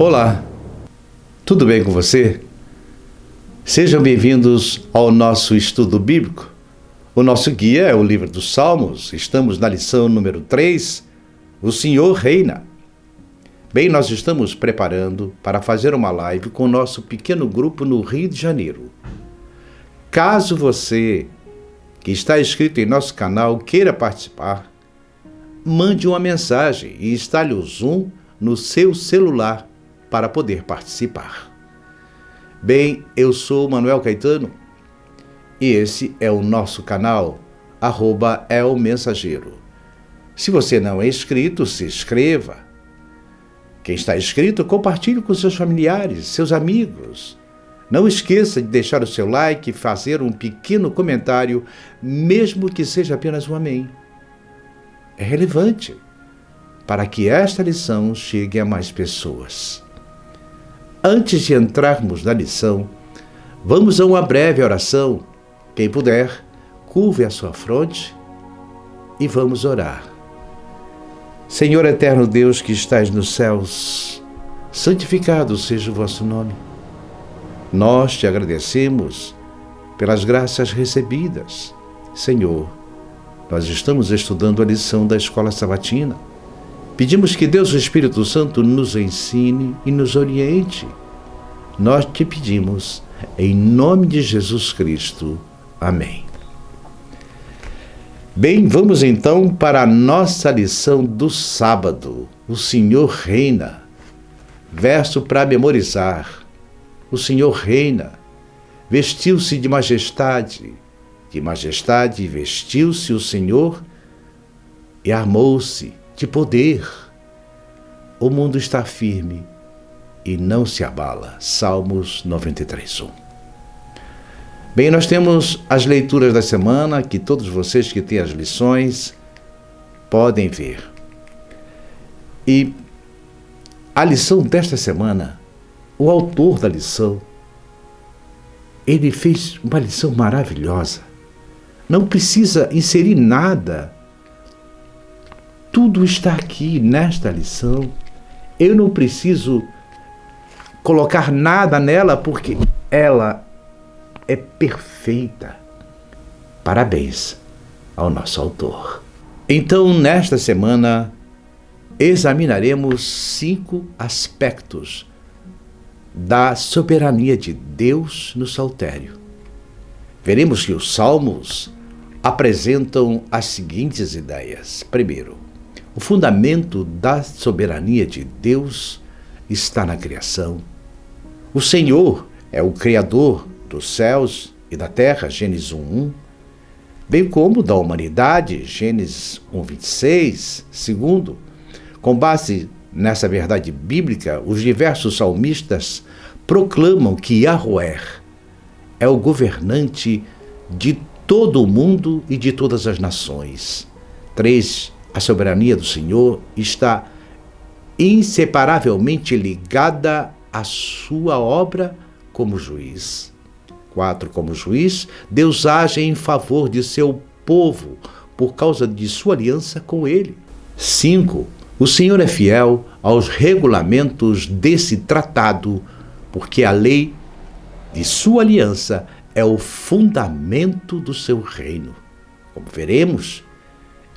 Olá, tudo bem com você? Sejam bem-vindos ao nosso estudo bíblico. O nosso guia é o livro dos Salmos. Estamos na lição número 3, O Senhor Reina. Bem, nós estamos preparando para fazer uma live com o nosso pequeno grupo no Rio de Janeiro. Caso você, que está inscrito em nosso canal, queira participar, mande uma mensagem e instale o Zoom no seu celular para poder participar. Bem, eu sou Manuel Caetano e esse é o nosso canal, @elmensageiro. Se você não é inscrito, se inscreva. Quem está inscrito, compartilhe com seus familiares, seus amigos. Não esqueça de deixar o seu like e fazer um pequeno comentário, mesmo que seja apenas um amém. É relevante para que esta lição chegue a mais pessoas. Antes de entrarmos na lição, vamos a uma breve oração. Quem puder, curve a sua fronte e vamos orar. Senhor eterno Deus que estás nos céus, santificado seja o vosso nome. Nós te agradecemos pelas graças recebidas. Senhor, nós estamos estudando a lição da Escola Sabatina. Pedimos que Deus, o Espírito Santo, nos ensine e nos oriente. Nós te pedimos, em nome de Jesus Cristo. Amém. Bem, vamos então para a nossa lição do sábado. O Senhor reina. Verso para memorizar. O Senhor reina. Vestiu-se de majestade vestiu-se o Senhor e armou-se de poder. O mundo está firme e não se abala. Salmos 93:1. Bem, nós temos as leituras da semana, que todos vocês que têm as lições podem ver. E a lição desta semana, o autor da lição, ele fez uma lição maravilhosa. Não precisa inserir nada. Tudo está aqui nesta lição. Eu não preciso colocar nada nela porque ela é perfeita. Parabéns ao nosso autor. Então, nesta semana, examinaremos 5 aspectos da soberania de Deus no saltério. Veremos que os Salmos apresentam as seguintes ideias. Primeiro, o fundamento da soberania de Deus está na criação. O Senhor é o Criador dos céus e da terra, Gênesis 1:1, bem como da humanidade, Gênesis 1:26. Segundo, com base nessa verdade bíblica, os diversos salmistas proclamam que Yahweh é o governante de todo o mundo e de todas as nações. 3. A soberania do Senhor está inseparavelmente ligada à sua obra como juiz. 4. Como juiz, Deus age em favor de seu povo por causa de sua aliança com ele. 5. O Senhor é fiel aos regulamentos desse tratado, porque a lei de sua aliança é o fundamento do seu reino. Como veremos,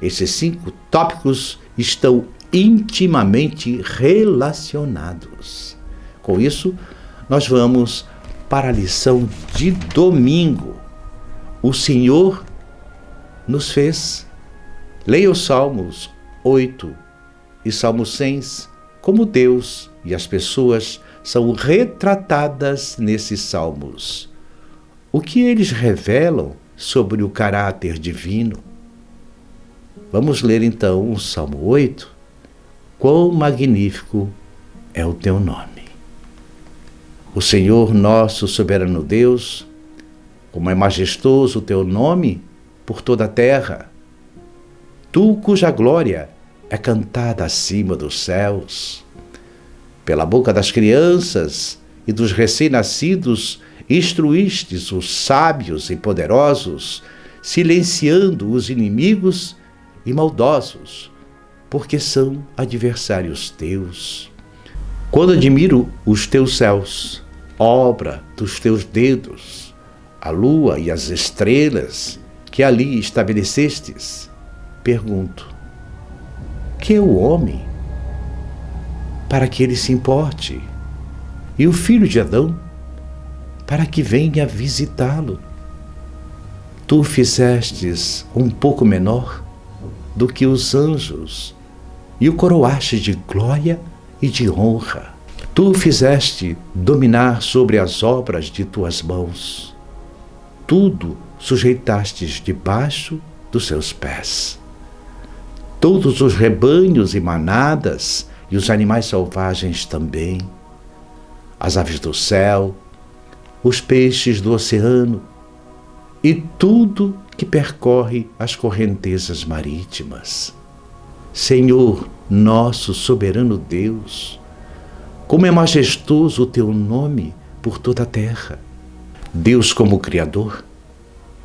esses 5 tópicos estão intimamente relacionados. Com isso, nós vamos para a lição de domingo. O Senhor nos fez. Leia os Salmos 8 e Salmo 100, como Deus e as pessoas são retratadas nesses salmos. O que eles revelam sobre o caráter divino? Vamos ler então o Salmo 8. Quão magnífico é o teu nome. O Senhor nosso soberano Deus, como é majestoso o teu nome por toda a terra. Tu cuja glória é cantada acima dos céus. Pela boca das crianças e dos recém-nascidos, instruístes os sábios e poderosos, silenciando os inimigos e maldosos, porque são adversários teus. Quando admiro os teus céus, obra dos teus dedos, a lua e as estrelas que ali estabelecestes, pergunto: que é o homem para que ele se importe, e o filho de Adão para que venha visitá-lo? Tu o fizestes um pouco menor do que os anjos e o coroaste de glória e de honra. Tu o fizeste dominar sobre as obras de tuas mãos. Tudo sujeitastes debaixo dos seus pés. Todos os rebanhos e manadas e os animais selvagens também, as aves do céu, os peixes do oceano e tudo que percorre as correntezas marítimas. Senhor, nosso soberano Deus, como é majestoso o teu nome por toda a terra. Deus como Criador.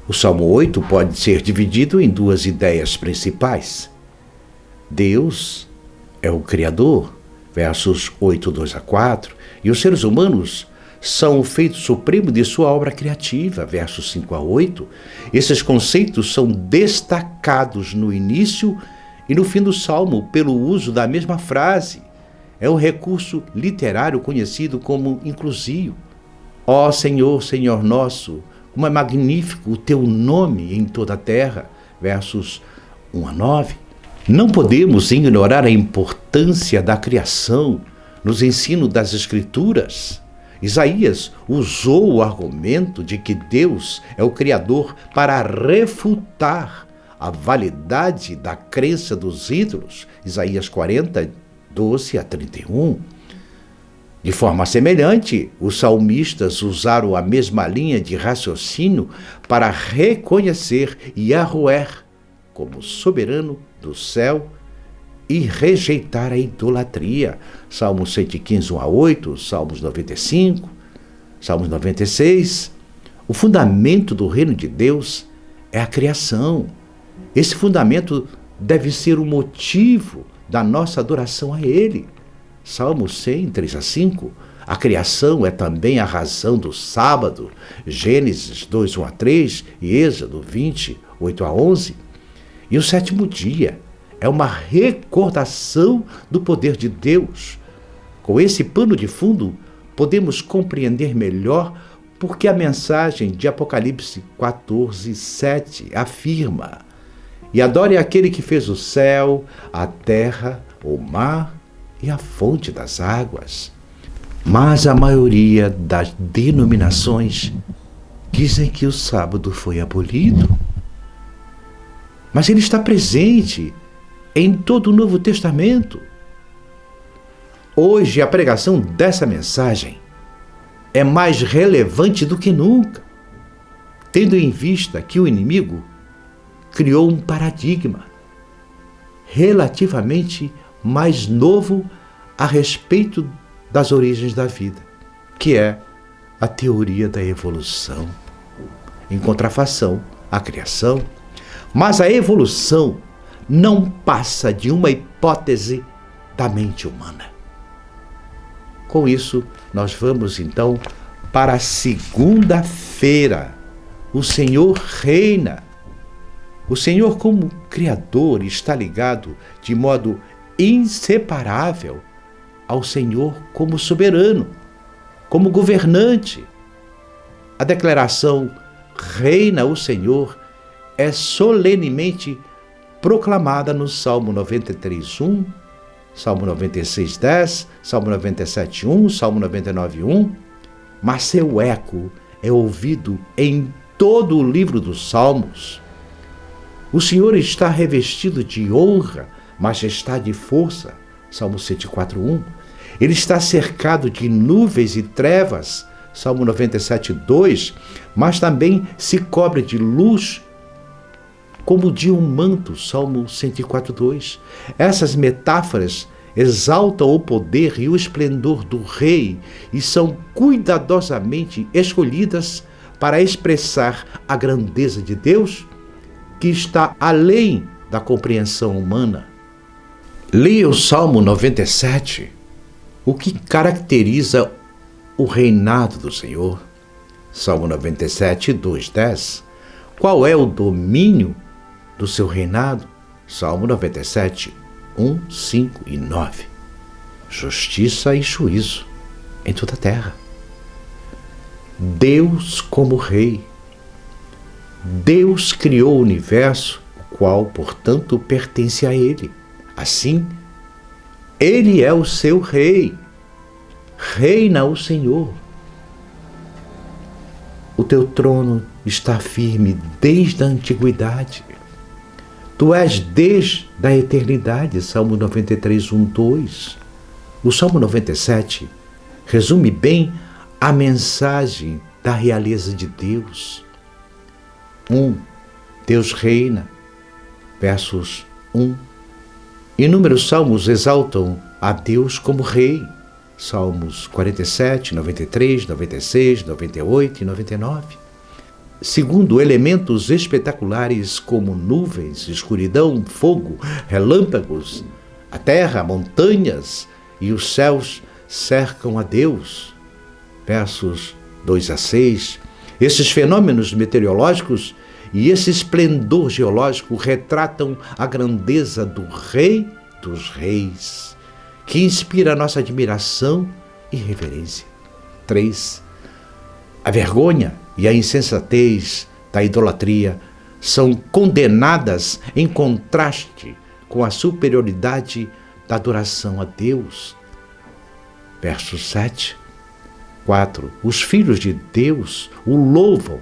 O Salmo 8 pode ser dividido em duas ideias principais. Deus é o Criador, versos 8, 2 a 4, e os seres humanos são o feito supremo de sua obra criativa, versos 5 a 8. Esses conceitos são destacados no início e no fim do Salmo pelo uso da mesma frase. É um recurso literário conhecido como inclusio. Ó Senhor, Senhor nosso, como é magnífico o teu nome em toda a terra, versos 1 a 9. Não podemos ignorar a importância da criação nos ensinos das Escrituras. Isaías usou o argumento de que Deus é o Criador para refutar a validade da crença dos ídolos. Isaías 40, 12 a 31. De forma semelhante, os salmistas usaram a mesma linha de raciocínio para reconhecer Yahweh como soberano do céu e rejeitar a idolatria. Salmos 115, 1 a 8, Salmos 95, Salmos 96. O fundamento do reino de Deus é a criação. Esse fundamento deve ser o motivo da nossa adoração a Ele. Salmos 100, 3 a 5. A criação é também a razão do sábado. Gênesis 2, 1 a 3 e Êxodo 20, 8 a 11. E o sétimo dia é uma recordação do poder de Deus. Com esse pano de fundo, podemos compreender melhor porque a mensagem de Apocalipse 14, 7 afirma: e adore aquele que fez o céu, a terra, o mar e a fonte das águas. Mas a maioria das denominações dizem que o sábado foi abolido. Mas ele está presente em todo o Novo Testamento. Hoje, a pregação dessa mensagem é mais relevante do que nunca, tendo em vista que o inimigo criou um paradigma relativamente mais novo a respeito das origens da vida, que é a teoria da evolução, em contrafação à criação. Mas a evolução não passa de uma hipótese da mente humana. Com isso, nós vamos então para a segunda-feira. O Senhor reina. O Senhor, como Criador, está ligado de modo inseparável ao Senhor como soberano, como governante. A declaração "Reina o Senhor" é solenemente proclamada no Salmo 93, 1, Salmo 96, 10, Salmo 97, 1, Salmo 99, 1, mas seu eco é ouvido em todo o livro dos Salmos. O Senhor está revestido de honra, majestade e força, Salmo 104, 1. Ele está cercado de nuvens e trevas, Salmo 97, 2, mas também se cobre de luz, como de um manto, Salmo 104, 2. Essas metáforas exaltam o poder e o esplendor do Rei e são cuidadosamente escolhidas para expressar a grandeza de Deus, que está além da compreensão humana. Leia o Salmo 97. O que caracteriza o reinado do Senhor? Salmo 97, 2, 10. Qual é o domínio do seu reinado? Salmo 97, 1, 5 e 9. Justiça e juízo em toda a terra. Deus como Rei. Deus criou o universo, o qual, portanto, pertence a Ele. Assim, Ele é o seu Rei. Reina o Senhor. O teu trono está firme desde a antiguidade. Tu és desde a eternidade. Salmo 93, 1, 2. O Salmo 97 resume bem a mensagem da realeza de Deus. 1. Deus reina. Versos 1. Inúmeros salmos exaltam a Deus como Rei. Salmos 47, 93, 96, 98 e 99. Segundo, elementos espetaculares como nuvens, escuridão, fogo, relâmpagos, a terra, montanhas e os céus cercam a Deus. Versos 2 a 6. Esses fenômenos meteorológicos e esse esplendor geológico retratam a grandeza do Rei dos Reis, que inspira a nossa admiração e reverência. 3. A vergonha e a insensatez da idolatria são condenadas em contraste com a superioridade da adoração a Deus. Verso 7. 4. Os filhos de Deus o louvam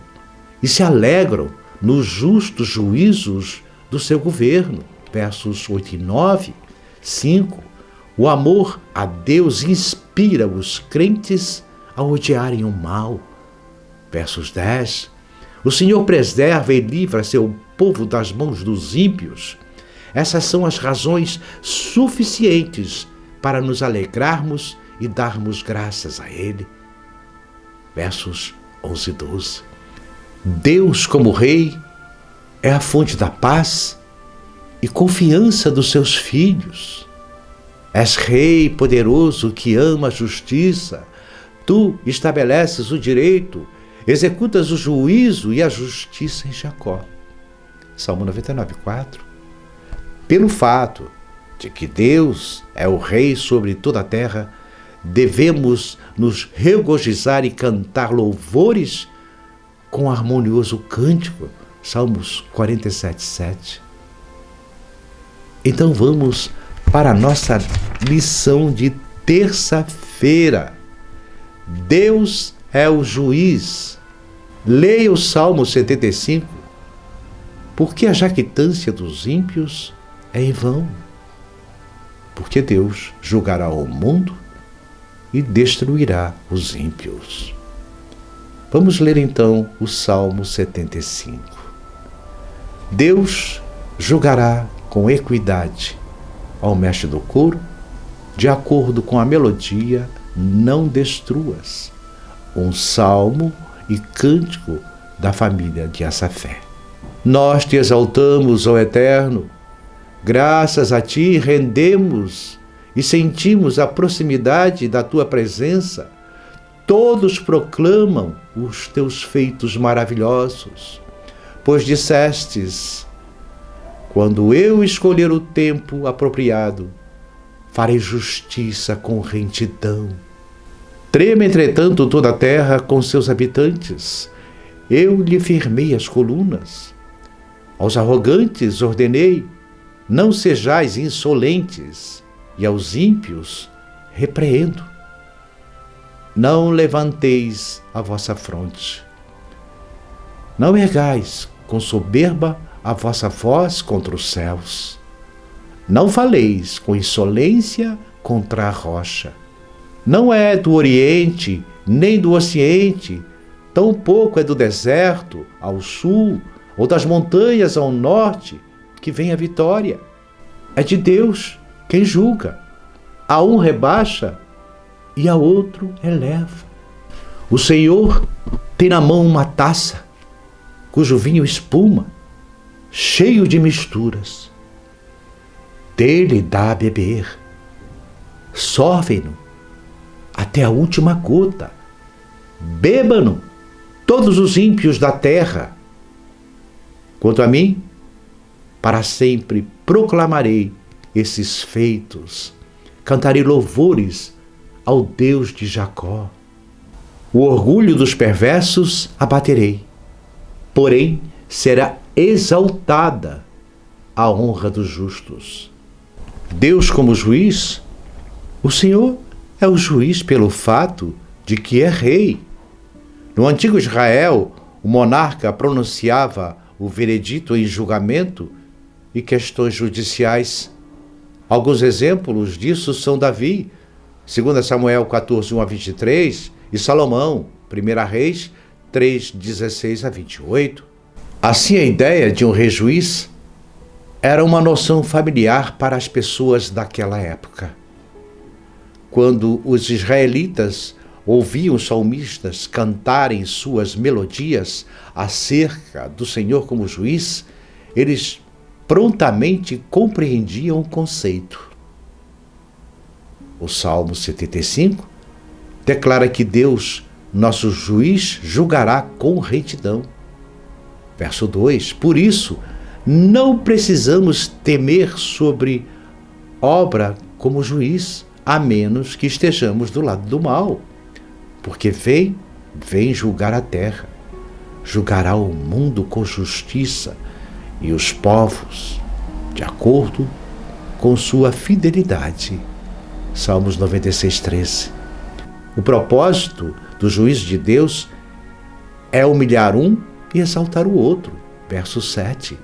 e se alegram nos justos juízos do seu governo. Versos 8 e 9. 5. O amor a Deus inspira os crentes a odiarem o mal. Versos 10. O Senhor preserva e livra seu povo das mãos dos ímpios. Essas são as razões suficientes para nos alegrarmos e darmos graças a Ele. Versos 11 e 12. Deus, como Rei, é a fonte da paz e confiança dos seus filhos. És Rei poderoso que ama a justiça. Tu estabeleces o direito, executas o juízo e a justiça em Jacó. Salmo 99, 4. Pelo fato de que Deus é o Rei sobre toda a terra, devemos nos regozijar e cantar louvores com harmonioso cântico. Salmos 47, 7. Então vamos para a nossa lição de terça-feira. Deus é o juiz. Leia o Salmo 75. Porque a jactância dos ímpios é em vão. Porque Deus julgará o mundo e destruirá os ímpios. Vamos ler então o Salmo 75. Deus julgará com equidade ao mestre do coro, de acordo com a melodia, não destruas. Um salmo e cântico da família de Assafé. Nós te exaltamos, ó Eterno, graças a ti rendemos e sentimos a proximidade da tua presença. Todos proclamam os teus feitos maravilhosos, pois dissestes: quando eu escolher o tempo apropriado, farei justiça com retidão. Treme, entretanto, toda a terra com seus habitantes. Eu lhe firmei as colunas. Aos arrogantes ordenei: não sejais insolentes, e aos ímpios repreendo. Não levanteis a vossa fronte. Não ergais com soberba a vossa voz contra os céus. Não faleis com insolência contra a rocha. Não é do Oriente, nem do Ocidente, tampouco é do deserto ao sul, ou das montanhas ao norte, que vem a vitória. É de Deus quem julga. A um rebaixa e a outro eleva. O Senhor tem na mão uma taça, cujo vinho espuma, cheio de misturas. Dele dá a beber. Sorvem-no até a última gota. Bebam todos os ímpios da terra. Quanto a mim, para sempre proclamarei esses feitos. Cantarei louvores ao Deus de Jacó. O orgulho dos perversos abaterei, porém será exaltada a honra dos justos. Deus como juiz, o Senhor é o juiz pelo fato de que é rei. No antigo Israel, o monarca pronunciava o veredito em julgamento e questões judiciais. Alguns exemplos disso são Davi, 2 Samuel 14, 1 a 23, e Salomão, 1 Reis 3, 16 a 28. Assim, a ideia de um rei juiz era uma noção familiar para as pessoas daquela época. Quando os israelitas ouviam os salmistas cantarem suas melodias acerca do Senhor como juiz, eles prontamente compreendiam o conceito. O Salmo 75 declara que Deus, nosso juiz, julgará com retidão. Verso 2: por isso, não precisamos temer sobre obra como juiz, a menos que estejamos do lado do mal, porque vem julgar a terra, julgará o mundo com justiça e os povos de acordo com sua fidelidade. Salmos 96, 13. O propósito do juízo de Deus é humilhar um e exaltar o outro. Verso 7.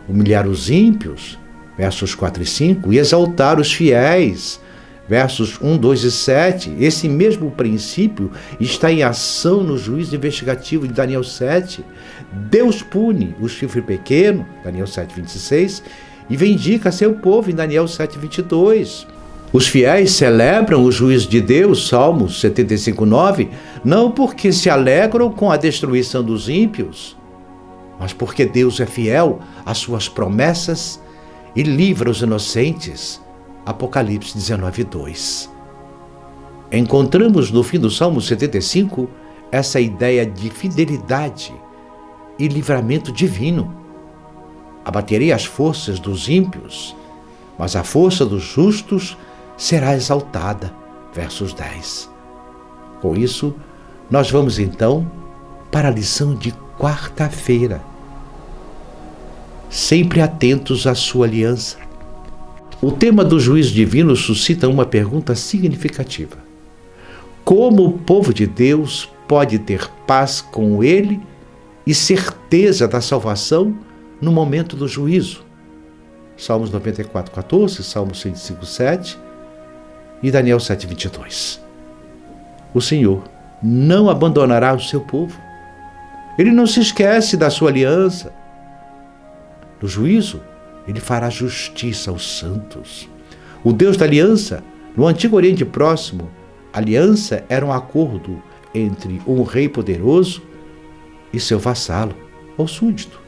Humilhar os ímpios, versos 4 e 5, e exaltar os fiéis, versos 1, 2 e 7. Esse mesmo princípio está em ação no juízo investigativo de Daniel 7. Deus pune o chifre pequeno, Daniel 7, 26, e vindica seu povo, em Daniel 7, 22. Os fiéis celebram o juízo de Deus, Salmos 75, 9, não porque se alegram com a destruição dos ímpios, mas porque Deus é fiel às suas promessas e livra os inocentes. Apocalipse 19, 2. Encontramos no fim do Salmo 75 essa ideia de fidelidade e livramento divino. Abaterei as forças dos ímpios, mas a força dos justos será exaltada. Versos 10. Com isso, nós vamos então para a lição de quarta-feira, sempre atentos à sua aliança. O tema do juízo divino suscita uma pergunta significativa: como o povo de Deus pode ter paz com ele e certeza da salvação no momento do juízo? Salmos 94, 14, Salmos 105, 7 e Daniel 7, 22. O Senhor não abandonará o seu povo. Ele não se esquece da sua aliança. No juízo, ele fará justiça aos santos. O Deus da aliança, no Antigo Oriente Próximo, a aliança era um acordo entre um rei poderoso e seu vassalo, ou súdito.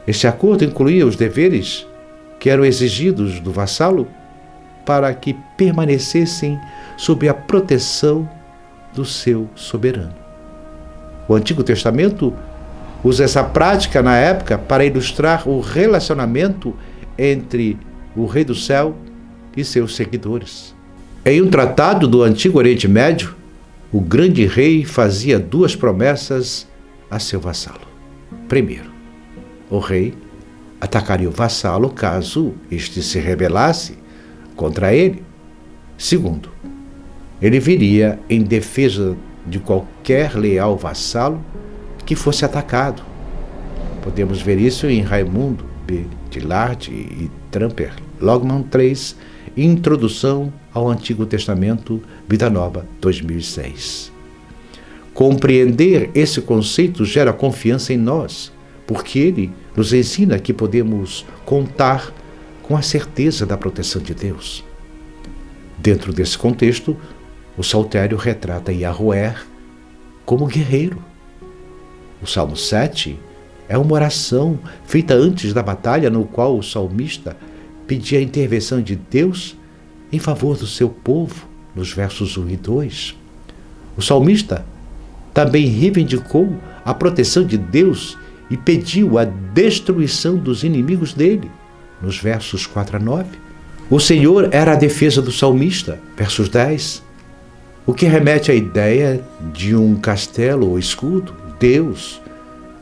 Este acordo incluía os deveres que eram exigidos do vassalo para que permanecessem sob a proteção do seu soberano. O Antigo Testamento usa essa prática na época para ilustrar o relacionamento entre o Rei do Céu e seus seguidores. Em um tratado do Antigo Oriente Médio, o grande rei fazia duas promessas a seu vassalo. Primeiro, o rei atacaria o vassalo caso este se rebelasse contra ele. Segundo, ele viria em defesa de qualquer leal vassalo que fosse atacado. Podemos ver isso em Raimundo B. Dillard e Tramper Logman 3, Introdução ao Antigo Testamento, Vida Nova, 2006. Compreender esse conceito gera confiança em nós, porque ele nos ensina que podemos contar com a certeza da proteção de Deus. Dentro desse contexto, o saltério retrata Yahweh como guerreiro. O Salmo 7 é uma oração feita antes da batalha, no qual o salmista pedia a intervenção de Deus em favor do seu povo nos versos 1 e 2. O salmista também reivindicou a proteção de Deus e pediu a destruição dos inimigos dele, nos versos 4 a 9. O Senhor era a defesa do salmista, versos 10, o que remete à ideia de um castelo ou escudo. Deus,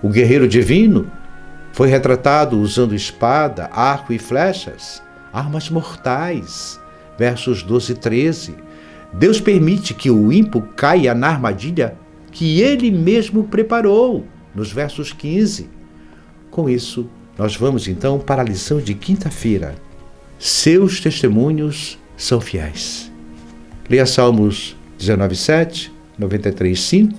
o guerreiro divino, foi retratado usando espada, arco e flechas, armas mortais, versos 12 e 13. Deus permite que o ímpio caia na armadilha que ele mesmo preparou, nos versos 15. Com isso, nós vamos então para a lição de quinta-feira. Seus testemunhos são fiéis. Leia Salmos 19:7, 93:5,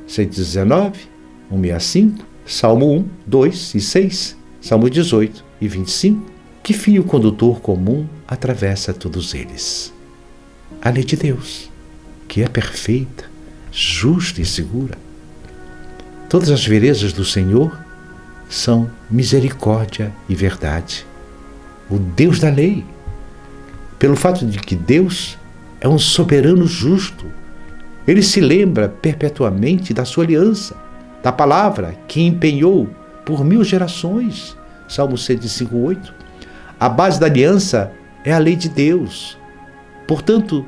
119, 165, Salmo 1, 2 e 6, Salmo 18 e 25. Que fio condutor comum atravessa todos eles? A lei de Deus, que é perfeita, justa e segura. Todas as veredas do Senhor são misericórdia e verdade. O Deus da lei, pelo fato de que Deus é um soberano justo, ele se lembra perpetuamente da sua aliança, da palavra que empenhou por 1000 gerações. Salmo 105:8. A base da aliança é a lei de Deus. Portanto,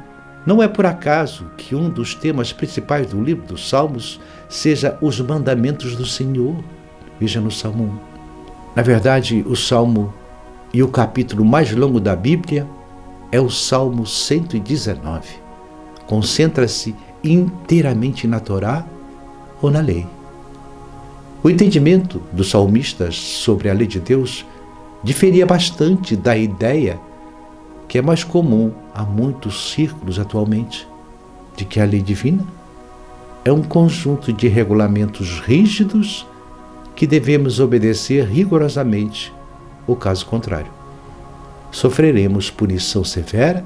não é por acaso que um dos temas principais do livro dos Salmos seja os mandamentos do Senhor. Veja no Salmo 1. Na verdade, o Salmo e o capítulo mais longo da Bíblia é o Salmo 119. Concentra-se inteiramente na Torá ou na lei. O entendimento dos salmistas sobre a lei de Deus diferia bastante da ideia que é mais comum a muitos círculos atualmente, de que a lei divina é um conjunto de regulamentos rígidos que devemos obedecer rigorosamente, ou caso contrário, sofreremos punição severa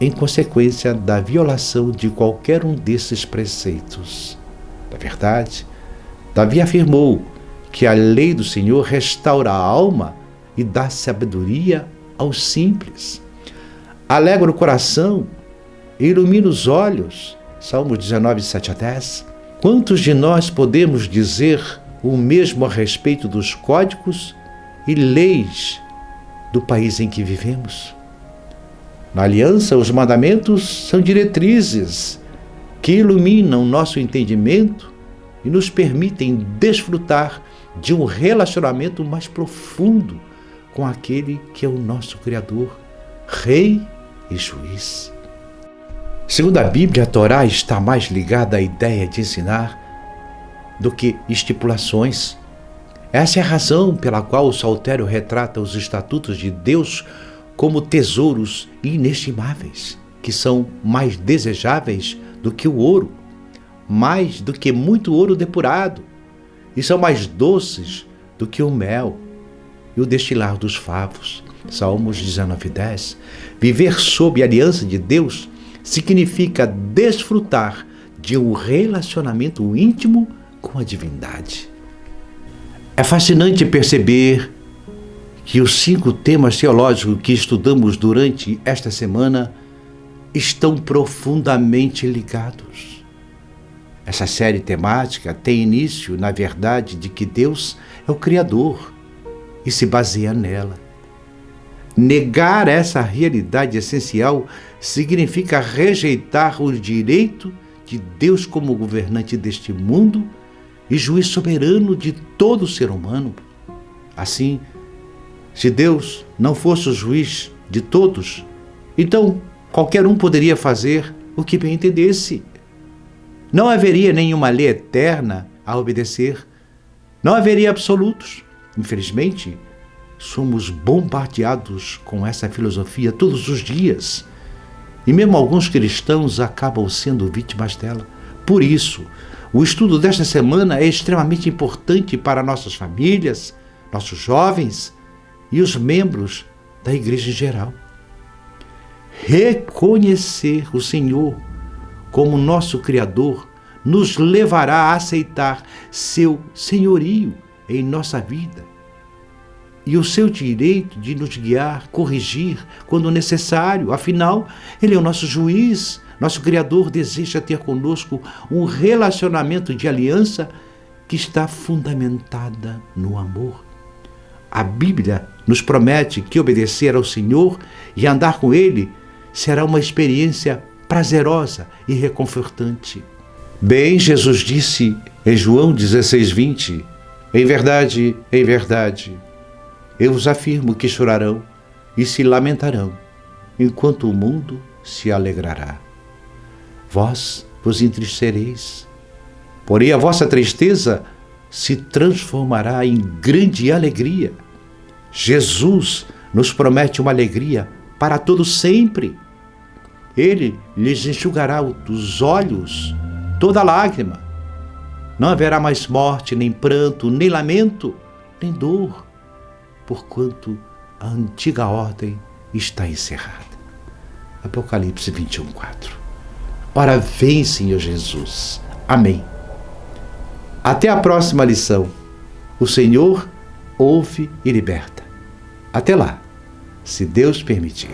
em consequência da violação de qualquer um desses preceitos. Na verdade, Davi afirmou que a lei do Senhor restaura a alma e dá sabedoria aos simples. Alegra o coração e ilumina os olhos. Salmos 19, 7 a 10. Quantos de nós podemos dizer o mesmo a respeito dos códigos e leis do país em que vivemos? Na aliança, os mandamentos são diretrizes que iluminam nosso entendimento e nos permitem desfrutar de um relacionamento mais profundo com aquele que é o nosso Criador, Rei e Juiz. Segundo a Bíblia, a Torá está mais ligada à ideia de ensinar do que estipulações. Essa é a razão pela qual o Saltério retrata os estatutos de Deus como tesouros inestimáveis, que são mais desejáveis do que o ouro, mais do que muito ouro depurado, e são mais doces do que o mel e o destilar dos favos. Salmos 19:10. Viver sob a aliança de Deus significa desfrutar de um relacionamento íntimo com a divindade. É fascinante perceber que os 5 temas teológicos que estudamos durante esta semana estão profundamente ligados. Essa série temática tem início na verdade de que Deus é o Criador e se baseia nela. Negar essa realidade essencial significa rejeitar o direito de Deus como governante deste mundo e juiz soberano de todo ser humano. Assim, se Deus não fosse o juiz de todos, então qualquer um poderia fazer o que bem entendesse. Não haveria nenhuma lei eterna a obedecer. Não haveria absolutos. Infelizmente, somos bombardeados com essa filosofia todos os dias. E mesmo alguns cristãos acabam sendo vítimas dela. Por isso, o estudo desta semana é extremamente importante para nossas famílias, nossos jovens e os membros da igreja em geral. Reconhecer o Senhor como nosso Criador nos levará a aceitar seu senhorio em nossa vida e o seu direito de nos guiar, corrigir quando necessário. Afinal, Ele é o nosso juiz. Nosso Criador deseja ter conosco um relacionamento de aliança que está fundamentada no amor. A Bíblia nos promete que obedecer ao Senhor e andar com Ele será uma experiência prazerosa e reconfortante. Bem, Jesus disse em João 16:20, em verdade, eu vos afirmo que chorarão e se lamentarão, enquanto o mundo se alegrará. Vós vos entristereis, porém a vossa tristeza se transformará em grande alegria. Jesus nos promete uma alegria para todos sempre. Ele lhes enxugará dos olhos toda lágrima. Não haverá mais morte, nem pranto, nem lamento, nem dor, porquanto a antiga ordem está encerrada. Apocalipse 21:4. Ora vem, Senhor Jesus. Amém. Até a próxima lição. O Senhor ouve e liberta. Até lá, se Deus permitir.